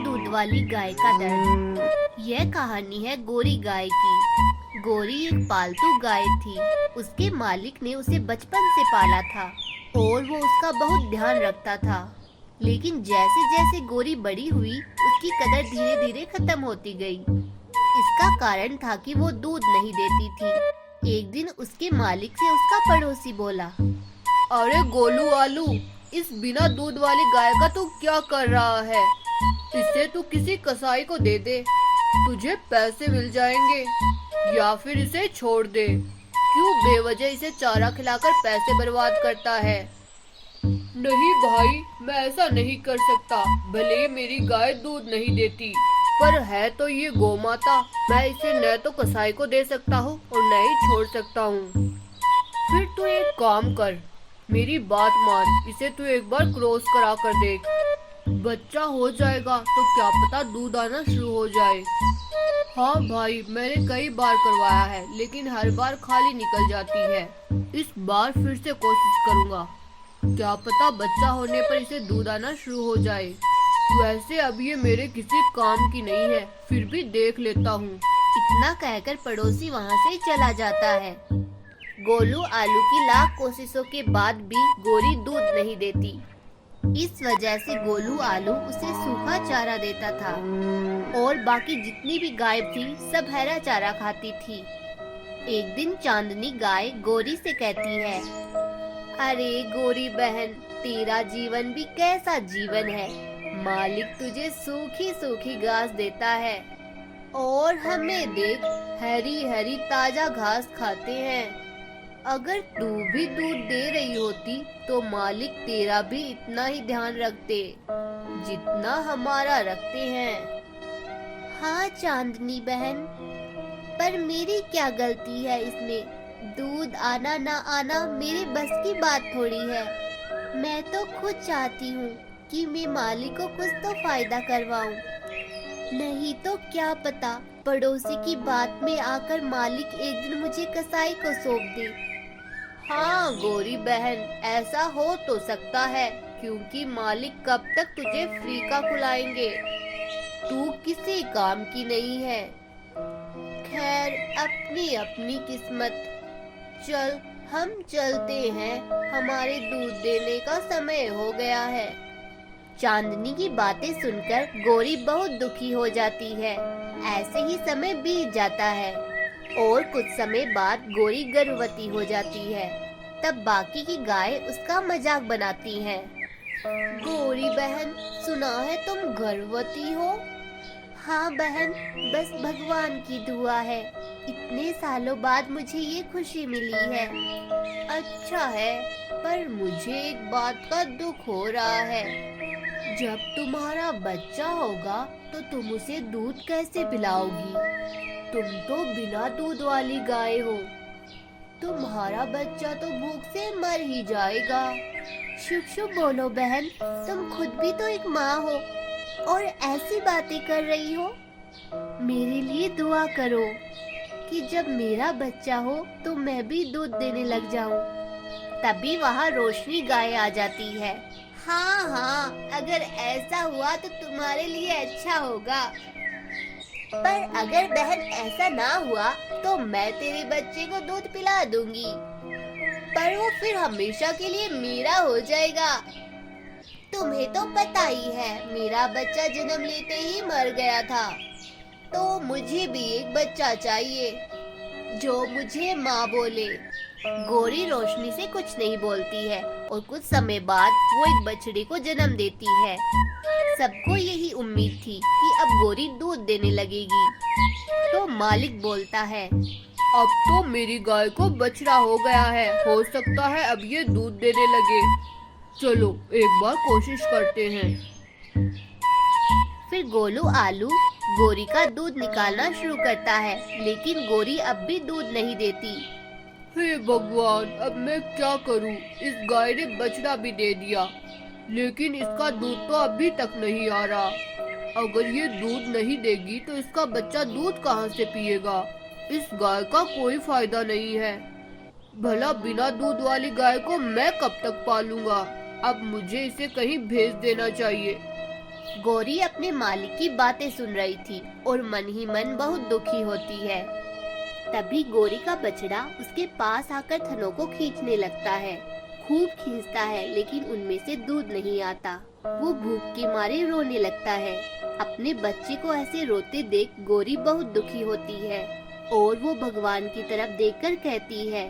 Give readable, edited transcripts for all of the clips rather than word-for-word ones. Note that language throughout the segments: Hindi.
दूध वाली गाय का दर्द। यह कहानी है गोरी गाय की। गोरी एक पालतू गाय थी। उसके मालिक ने उसे बचपन से पाला था और वो उसका बहुत ध्यान रखता था। लेकिन जैसे जैसे गोरी बड़ी हुई, उसकी कदर धीरे धीरे खत्म होती गई। इसका कारण था कि वो दूध नहीं देती थी। एक दिन उसके मालिक से उसका पड़ोसी बोला, अरे गोलू आलू, इस बिना दूध वाली गाय का तू क्या कर रहा है? इसे तू किसी कसाई को दे दे, तुझे पैसे मिल जाएंगे। या फिर इसे छोड़ दे। क्यों बेवजह इसे चारा खिलाकर पैसे बर्बाद करता है? नहीं भाई, मैं ऐसा नहीं कर सकता। भले ही मेरी गाय दूध नहीं देती, पर है तो ये गोमाता। मैं इसे न तो कसाई को दे सकता हूँ और न ही छोड़ सकता हूँ। फिर तू एक काम कर, मेरी बात मान। इसे तू एक बार क्रॉस करा कर देख। बच्चा हो जाएगा तो क्या पता दूध आना शुरू हो जाए। हाँ भाई, मैंने कई बार करवाया है, लेकिन हर बार खाली निकल जाती है। इस बार फिर से कोशिश करूँगा। क्या पता बच्चा होने पर इसे दूध आना शुरू हो जाए। वैसे अब ये मेरे किसी काम की नहीं है, फिर भी देख लेता हूँ। इतना कहकर पड़ोसी वहाँ से चला जाता है। गोलू आलू की लाख कोशिशों के बाद भी गोरी दूध नहीं देती। इस वजह से गोलू आलू उसे सूखा चारा देता था और बाकी जितनी भी गाय थी सब हरा चारा खाती थी। एक दिन चांदनी गाय गोरी से कहती है, अरे गोरी बहन, तेरा जीवन भी कैसा जीवन है। मालिक तुझे सूखी सूखी घास देता है और हमें देख, हरी हरी ताजा घास खाते हैं। अगर तू भी दूध दे रही होती तो मालिक तेरा भी इतना ही ध्यान रखते जितना हमारा रखते हैं। हाँ चांदनी बहन, पर मेरी क्या गलती है इसमें? दूध आना ना आना मेरे बस की बात थोड़ी है। मैं तो खुद चाहती हूँ कि मैं मालिक को कुछ तो फायदा करवाऊँ। नहीं तो क्या पता पड़ोसी की बात में आकर मालिक एक दिन मुझे कसाई को सौंप दे। हाँ गोरी बहन, ऐसा हो तो सकता है, क्योंकि मालिक कब तक तुझे फ्री का खिलाएंगे। तू किसी काम की नहीं है। खैर, अपनी अपनी किस्मत। चल, हम चलते हैं, हमारे दूध देने का समय हो गया है। चांदनी की बातें सुनकर गोरी बहुत दुखी हो जाती है। ऐसे ही समय बीत जाता है और कुछ समय बाद गोरी गर्भवती हो जाती है। तब बाकी की गाय उसका मजाक बनाती हैं। गोरी बहन, सुना है तुम गर्भवती हो? हाँ बहन, बस भगवान की दुआ है। इतने सालों बाद मुझे ये खुशी मिली है। अच्छा है, पर मुझे एक बात का दुख हो रहा है। जब तुम्हारा बच्चा होगा तो तुम उसे दूध कैसे पिलाओगी? तुम तो बिना दूध वाली गाय हो। तुम्हारा बच्चा तो भूख से मर ही जाएगा। शुभ शुभ बोलो बहन, तुम खुद भी तो एक माँ हो और ऐसी बातें कर रही हो। मेरे लिए दुआ करो कि जब मेरा बच्चा हो तो मैं भी दूध देने लग जाऊं। तभी वहाँ रोशनी गाय आ जाती है। हाँ हाँ, अगर ऐसा हुआ तो तुम्हारे लिए अच्छा होगा। पर अगर बहन ऐसा ना हुआ तो मैं तेरे बच्चे को दूध पिला दूंगी, पर वो फिर हमेशा के लिए मेरा हो जाएगा। तुम्हें तो पता ही है मेरा बच्चा जन्म लेते ही मर गया था। तो मुझे भी एक बच्चा चाहिए जो मुझे माँ बोले। गोरी रोशनी से कुछ नहीं बोलती है और कुछ समय बाद वो एक बछड़े को जन्म देती है। सबको यही उम्मीद थी कि अब गोरी दूध देने लगेगी। तो मालिक बोलता है, अब तो मेरी गाय को बछड़ा हो गया है, हो सकता है अब ये दूध देने लगे। चलो एक बार कोशिश करते हैं। फिर गोलू आलू गोरी का दूध निकालना शुरू करता है, लेकिन गोरी अब भी दूध नहीं देती। हे भगवान, अब मैं क्या करूं? इस गाय ने बछड़ा भी दे दिया, लेकिन इसका दूध तो अभी तक नहीं आ रहा। अगर ये दूध नहीं देगी तो इसका बच्चा दूध कहाँ से पिएगा? इस गाय का कोई फायदा नहीं है। भला बिना दूध वाली गाय को मैं कब तक पालूंगा? अब मुझे इसे कहीं भेज देना चाहिए। गौरी अपने मालिक की बातें सुन रही थी और मन ही मन बहुत दुखी होती है। तभी गौरी का बछड़ा उसके पास आकर थनों को खींचने लगता है। खूब खींचता है लेकिन उनमें से दूध नहीं आता। वो भूख के मारे रोने लगता है। अपने बच्चे को ऐसे रोते देख गौरी बहुत दुखी होती है और वो भगवान की तरफ देखकर कहती है,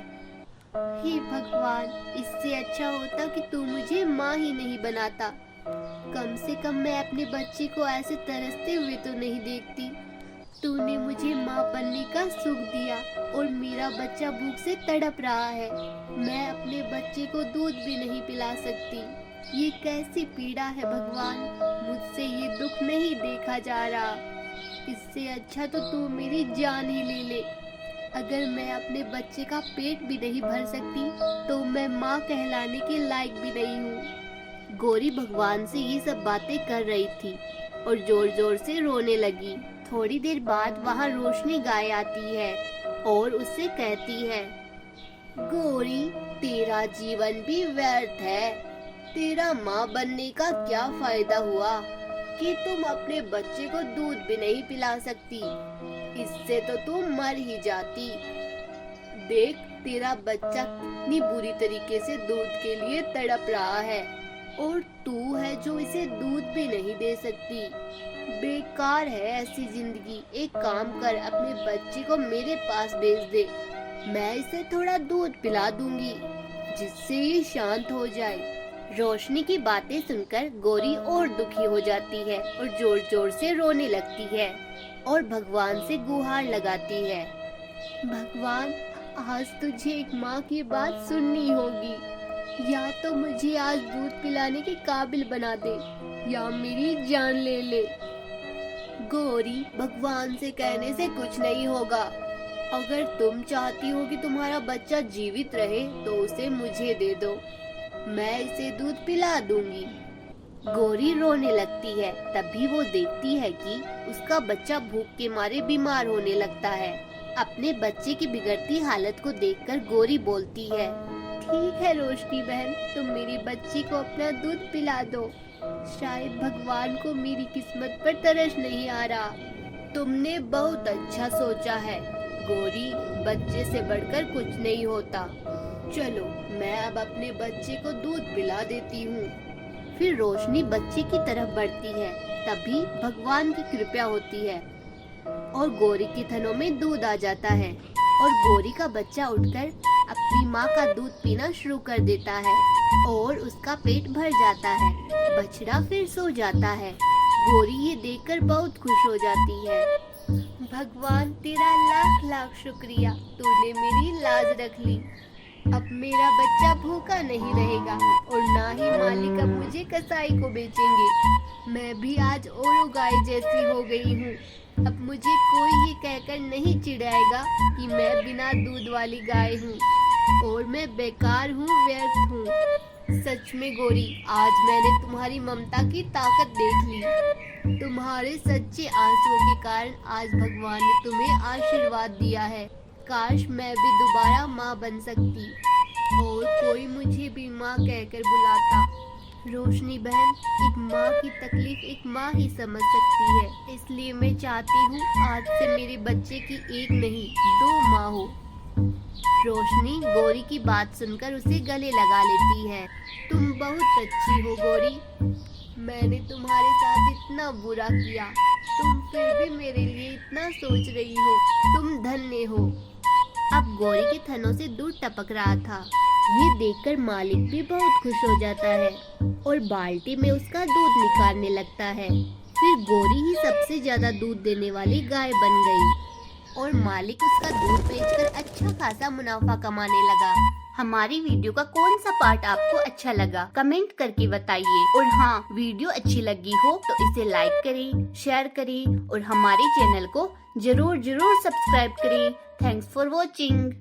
हे भगवान, इससे अच्छा होता कि तू मुझे माँ ही नहीं बनाता। कम से कम मैं अपने बच्चे को ऐसे तरसते हुए तो नहीं देखती। तूने मुझे माँ बनने का सुख दिया और मेरा बच्चा भूख से तड़प रहा है। मैं अपने बच्चे को दूध भी नहीं पिला सकती। ये कैसी पीड़ा है भगवान, मुझसे ये दुख नहीं देखा जा रहा। इससे अच्छा तो तू मेरी जान ही ले ले। अगर मैं अपने बच्चे का पेट भी नहीं भर सकती तो मैं माँ कहलाने के लायक भी नहीं हूँ। गौरी भगवान से ये सब बातें कर रही थी और जोर जोर से रोने लगी। थोड़ी देर बाद वहाँ रोशनी गाय आती है और उससे कहती है, गौरी, तेरा जीवन भी व्यर्थ है। तेरा माँ बनने का क्या फायदा हुआ कि तुम अपने बच्चे को दूध भी नहीं पिला सकती। इससे तो तुम मर ही जाती। देख, तेरा बच्चा कितनी बुरी तरीके से दूध के लिए तड़प रहा है और तू है जो इसे दूध भी नहीं दे सकती। बेकार है ऐसी जिंदगी। एक काम कर, अपने बच्चे को मेरे पास भेज दे। मैं इसे थोड़ा दूध पिला दूंगी जिससे ये शांत हो जाए। रोशनी की बातें सुनकर गौरी और दुखी हो जाती है और जोर जोर से रोने लगती है और भगवान से गुहार लगाती है, भगवान, आज तुझे एक माँ की बात सुननी होगी। या तो मुझे आज दूध पिलाने के काबिल बना दे या मेरी जान ले ले। गौरी, भगवान से कहने से कुछ नहीं होगा। अगर तुम चाहती हो कि तुम्हारा बच्चा जीवित रहे तो उसे मुझे दे दो, मैं इसे दूध पिला दूंगी। गौरी रोने लगती है। तभी वो देखती है कि उसका बच्चा भूख के मारे बीमार होने लगता है। अपने बच्चे की बिगड़ती हालत को देखकर गौरी बोलती है, ठीक है रोशनी बहन, तुम मेरी बच्ची को अपना दूध पिला दो। शायद भगवान को मेरी किस्मत पर तरस नहीं आ रहा। तुमने बहुत अच्छा सोचा है गौरी, बच्चे से बढ़कर कुछ नहीं होता। चलो, मैं अब अपने बच्चे को दूध पिला देती हूँ। फिर रोशनी बच्चे की तरफ बढ़ती है। तभी भगवान की कृपा होती है और गौरी के थनों में दूध आ जाता है और गौरी का बच्चा उठकर अपनी माँ का दूध पीना शुरू कर देता है और उसका पेट भर जाता है। बछड़ा फिर सो जाता है। गौरी ये देखकर बहुत खुश हो जाती है। भगवान, तेरा लाख लाख शुक्रिया, तूने मेरी लाज रख ली। अब मेरा बच्चा भूखा नहीं रहेगा और ना ही मालिक अब मुझे कसाई को बेचेंगे। मैं भी आज औरों गाय जैसी हो गई हूँ। अब मुझे कोई ये कहकर नहीं चिढ़ाएगा कि मैं बिना दूध वाली गाय हूँ और मैं बेकार हूँ, व्यर्थ हूँ। सच में गौरी, आज मैंने तुम्हारी ममता की ताकत देख ली। तुम्हारे सच्चे आंसुओं के कारण आज भगवान ने तुम्हें आशीर्वाद दिया है। काश मैं भी दोबारा माँ बन सकती और कोई मुझे भी माँ कहकर बुलाता। रोशनी बहन, एक माँ की तकलीफ एक माँ ही समझ सकती है। इसलिए मैं चाहती हूँ आज से मेरे बच्चे की एक नहीं 2 माँ हो। रोशनी गौरी की बात सुनकर उसे गले लगा लेती है। तुम बहुत अच्छी हो गौरी। मैंने तुम्हारे साथ इतना बुरा किया, तुम फिर भी मेरे लिए इतना सोच रही हो। तुम धन्य हो। अब गौरी के थनों से दूध टपक रहा था। ये देखकर मालिक भी बहुत खुश हो जाता है और बाल्टी में उसका दूध निकालने लगता है। फिर गौरी ही सबसे ज्यादा दूध देने वाली गाय बन गई और मालिक उसका दूध बेचकर अच्छा खासा मुनाफा कमाने लगा। हमारी वीडियो का कौन सा पार्ट आपको अच्छा लगा कमेंट करके बताइए। और हाँ, वीडियो अच्छी लगी हो तो इसे लाइक करें, शेयर करें और हमारे चैनल को जरूर सब्सक्राइब करें। Thanks for watching.